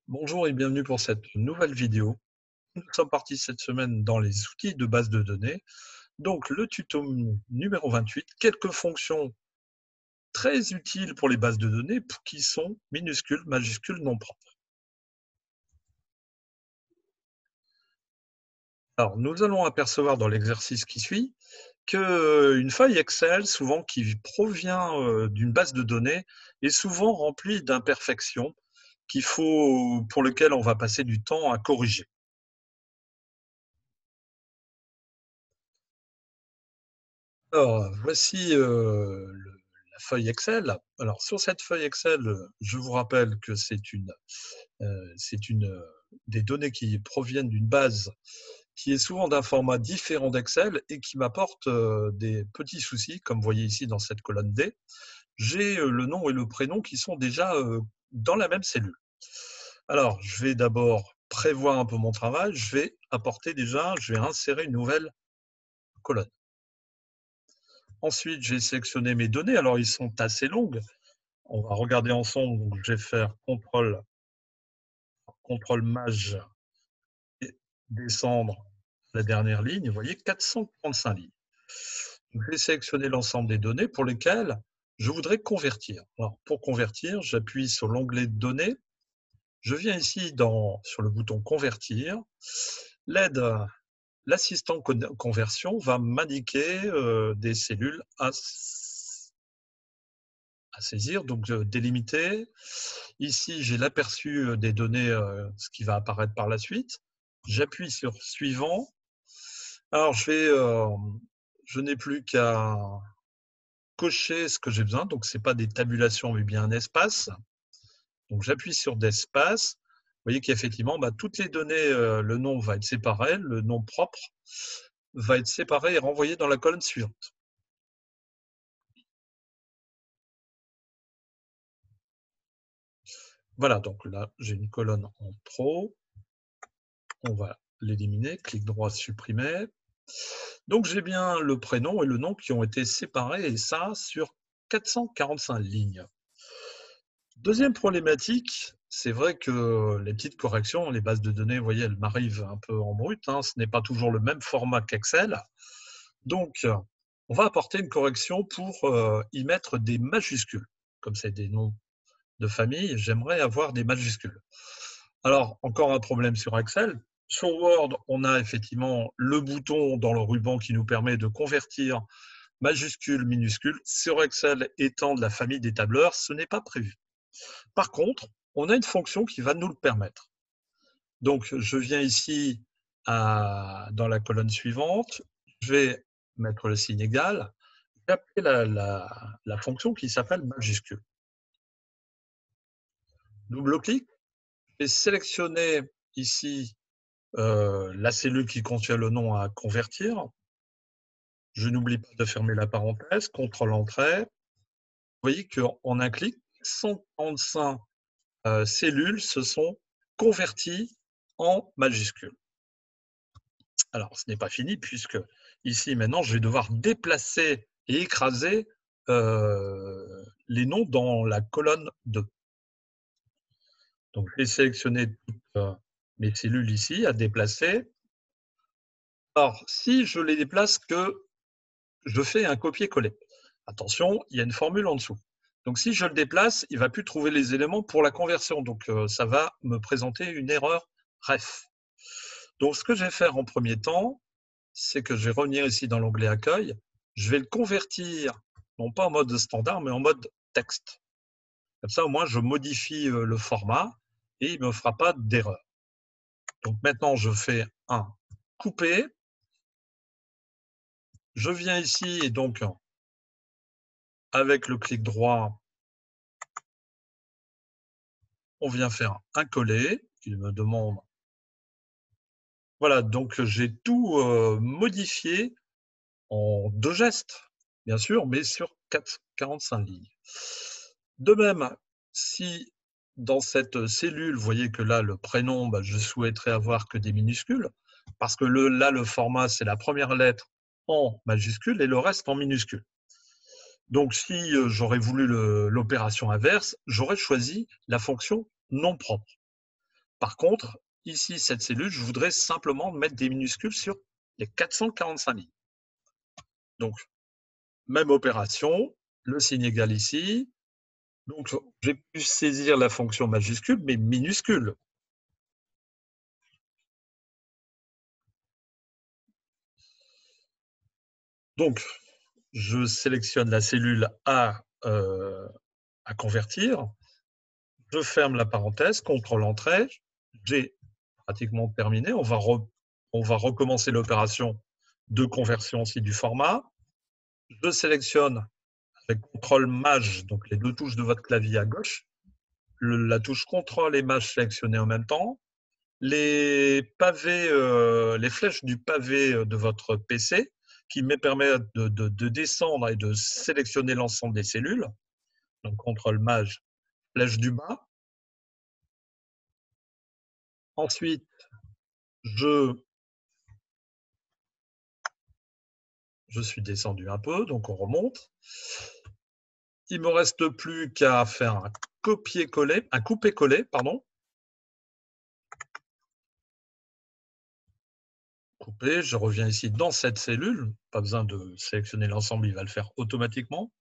Bonjour et bienvenue pour cette nouvelle vidéo. Nous sommes partis cette semaine dans les outils de base de données. Donc le tuto numéro 28, quelques fonctions très utiles pour les bases de données qui sont minuscules, majuscules, non propres. Alors nous allons apercevoir dans l'exercice qui suit qu'une feuille Excel, souvent qui provient d'une base de données, est souvent remplie d'imperfections pour lesquelles on va passer du temps à corriger. Alors, voici la feuille Excel. Alors, sur cette feuille Excel, je vous rappelle que c'est des données qui proviennent d'une base qui est souvent d'un format différent d'Excel et qui m'apporte des petits soucis, comme vous voyez ici dans cette colonne D. J'ai le nom et le prénom qui sont déjà dans la même cellule. Alors, je vais d'abord prévoir un peu mon travail. Je vais insérer une nouvelle colonne. Ensuite, j'ai sélectionné mes données. Alors, ils sont assez longues. On va regarder ensemble. Donc, je vais faire CTRL Maj et descendre la dernière ligne. Vous voyez, 445 lignes. Donc, je vais sélectionner l'ensemble des données pour lesquelles je voudrais convertir. Alors, pour convertir, j'appuie sur l'onglet Données. Je viens ici sur le bouton Convertir. L'assistant conversion va m'indiquer des cellules à saisir, donc délimiter. Ici, j'ai l'aperçu des données, ce qui va apparaître par la suite. J'appuie sur Suivant. Alors, je n'ai plus qu'à cocher ce que j'ai besoin. Donc, ce n'est pas des tabulations, mais bien un espace. Donc, j'appuie sur d'espace. Vous voyez qu'effectivement, toutes les données, le nom va être séparé, le nom propre va être séparé et renvoyé dans la colonne suivante. Voilà, donc là, j'ai une colonne en trop. On va l'éliminer, clic droit, supprimer. Donc j'ai bien le prénom et le nom qui ont été séparés, et ça sur 445 lignes. Deuxième problématique, c'est vrai que les petites corrections, les bases de données, vous voyez, elles m'arrivent un peu en brut, ce n'est pas toujours le même format qu'Excel. Donc, on va apporter une correction pour y mettre des majuscules. Comme c'est des noms de famille, j'aimerais avoir des majuscules. Alors, encore un problème sur Excel. Sur Word, on a effectivement le bouton dans le ruban qui nous permet de convertir majuscules, minuscules. Sur Excel, étant de la famille des tableurs, ce n'est pas prévu. Par contre, on a une fonction qui va nous le permettre. Donc, je viens ici dans la colonne suivante. Je vais mettre le signe égal. Je vais appeler la fonction qui s'appelle majuscule. Double-clic. Je vais sélectionner ici la cellule qui contient le nom à convertir. Je n'oublie pas de fermer la parenthèse, CTRL-Entrée. Vous voyez qu'en un clic, 145 cellules se sont converties en majuscules. Alors, ce n'est pas fini puisque ici, maintenant, je vais devoir déplacer et écraser les noms dans la colonne 2. Donc, je vais sélectionner toutes mes cellules ici à déplacer. Alors, si je les déplace je fais un copier-coller. Attention, il y a une formule en dessous. Donc, si je le déplace, il ne va plus trouver les éléments pour la conversion. Donc, ça va me présenter une erreur ref. Donc, ce que je vais faire en premier temps, c'est que je vais revenir ici dans l'onglet Accueil. Je vais le convertir, non pas en mode standard, mais en mode texte. Comme ça, au moins, je modifie le format et il ne me fera pas d'erreur. Donc, maintenant, je fais un couper. Je viens ici et donc, avec le clic droit, on vient faire un coller. Il me demande. Voilà, donc j'ai tout modifié en 2 gestes, bien sûr, mais sur 45 lignes. De même, si dans cette cellule, vous voyez que là, le prénom, je souhaiterais avoir que des minuscules, parce que là, le format, c'est la première lettre en majuscule et le reste en minuscule. Donc, si j'aurais voulu l'opération inverse, j'aurais choisi la fonction non propre. Par contre, ici, cette cellule, je voudrais simplement mettre des minuscules sur les 445 lignes. Donc, même opération, le signe égal ici. Donc, j'ai pu saisir la fonction majuscule, mais minuscule. Donc, je sélectionne la cellule à convertir. Je ferme la parenthèse, contrôle-entrée. J'ai pratiquement terminé. On va recommencer l'opération de conversion aussi du format. Je sélectionne avec CTRL-MAJ, donc les deux touches de votre clavier à gauche, la touche CTRL et MAJ sélectionnée en même temps. Les pavés, les flèches du pavé de votre PC qui me permettent de descendre et de sélectionner l'ensemble des cellules. Donc CTRL-MAJ, flèche du bas. Ensuite, je suis descendu un peu, donc on remonte. Il ne me reste plus qu'à faire un copier-coller, un couper-coller, pardon. Couper, je reviens ici dans cette cellule. Pas besoin de sélectionner l'ensemble, il va le faire automatiquement.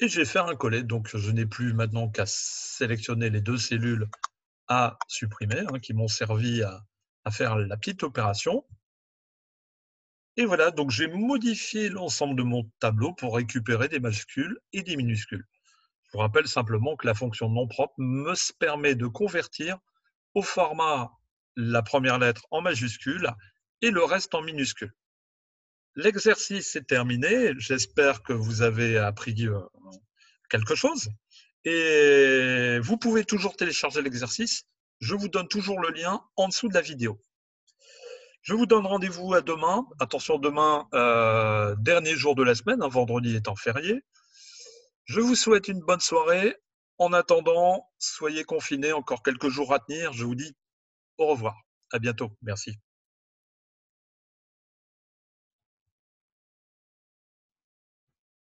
Et je vais faire un coller. Donc, je n'ai plus maintenant qu'à sélectionner les deux cellules à supprimer, qui m'ont servi à faire la petite opération. Et voilà, donc j'ai modifié l'ensemble de mon tableau pour récupérer des majuscules et des minuscules. Je vous rappelle simplement que la fonction nom propre me permet de convertir au format la première lettre en majuscule et le reste en minuscule. L'exercice est terminé. J'espère que vous avez appris quelque chose. Et vous pouvez toujours télécharger l'exercice. Je vous donne toujours le lien en dessous de la vidéo. Je vous donne rendez-vous à demain. Attention, demain, dernier jour de la semaine, vendredi étant férié. Je vous souhaite une bonne soirée. En attendant, soyez confinés, encore quelques jours à tenir. Je vous dis au revoir. À bientôt. Merci.